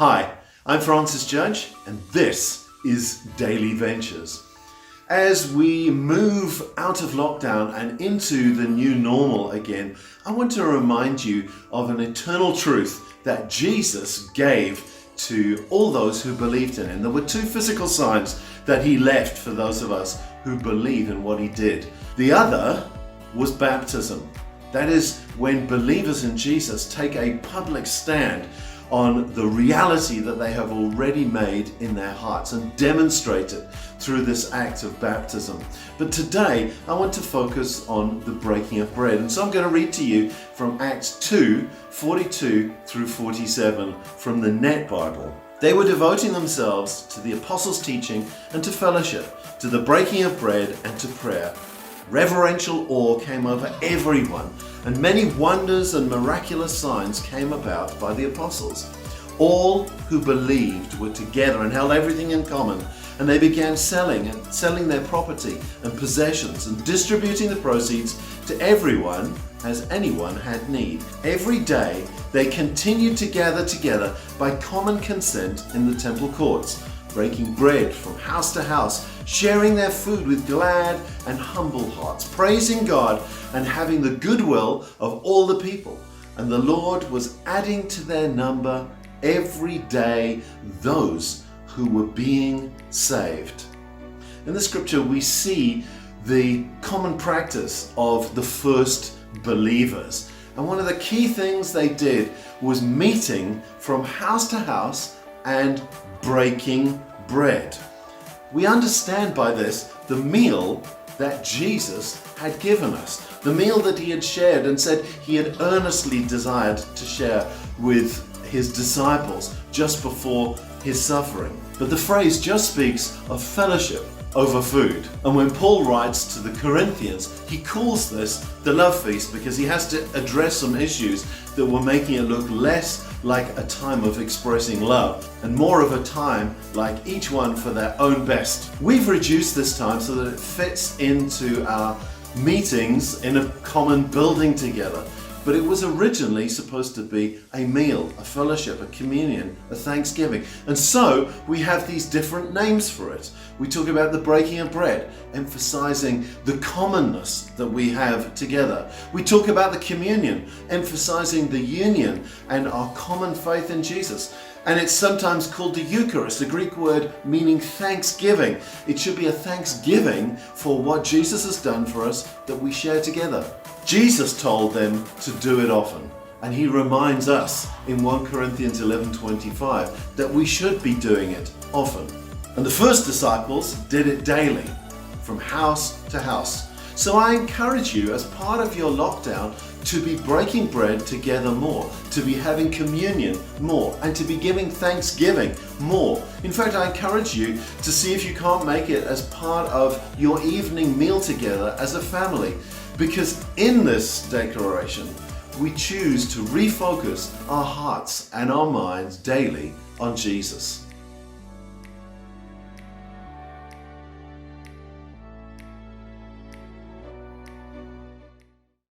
Hi, I'm Francis Judge, and this is Daily Ventures. As we move out of lockdown and into the new normal again, I want to remind you of an eternal truth that Jesus gave to all those who believed in him. There were two physical signs that he left for those of us who believe in what he did. The other was baptism. That is when believers in Jesus take a public stand on the reality that they have already made in their hearts and demonstrate it through this act of baptism. But today I want to focus on the breaking of bread. And so I'm going to read to you from Acts 2:42 through 47 from the Net Bible. They were devoting themselves to the apostles' teaching and to fellowship, to the breaking of bread and to prayer. Reverential awe came over everyone, and many wonders and miraculous signs came about by the apostles. All who believed were together and held everything in common, and they began selling their property and possessions and distributing the proceeds to everyone as anyone had need. Every day they continued to gather together by common consent in the temple courts, breaking bread from house to house, sharing their food with glad and humble hearts, praising God and having the goodwill of all the people. And the Lord was adding to their number every day those who were being saved. In the scripture we see the common practice of the first believers. And one of the key things they did was meeting from house to house and breaking bread. We understand by this the meal that Jesus had given us, the meal that he had shared and said he had earnestly desired to share with his disciples just before his suffering. But the phrase just speaks of fellowship over food. And when Paul writes to the Corinthians, he calls this the love feast because he has to address some issues that were making it look less like a time of expressing love and more of a time like each one for their own best. We've reduced this time so that it fits into our meetings in a common building together. But it was originally supposed to be a meal, a fellowship, a communion, a thanksgiving. And so we have these different names for it. We talk about the breaking of bread, emphasizing the commonness that we have together. We talk about the communion, emphasizing the union and our common faith in Jesus. And it's sometimes called the Eucharist, a Greek word meaning thanksgiving. It should be a thanksgiving for what Jesus has done for us that we share together. Jesus told them to do it often, and he reminds us in 1 Corinthians 11:25 that we should be doing it often. And the first disciples did it daily, from house to house. So I encourage you, as part of your lockdown, to be breaking bread together more, to be having communion more, and to be giving thanksgiving more. In fact, I encourage you to see if you can't make it as part of your evening meal together as a family. Because in this declaration, we choose to refocus our hearts and our minds daily on Jesus.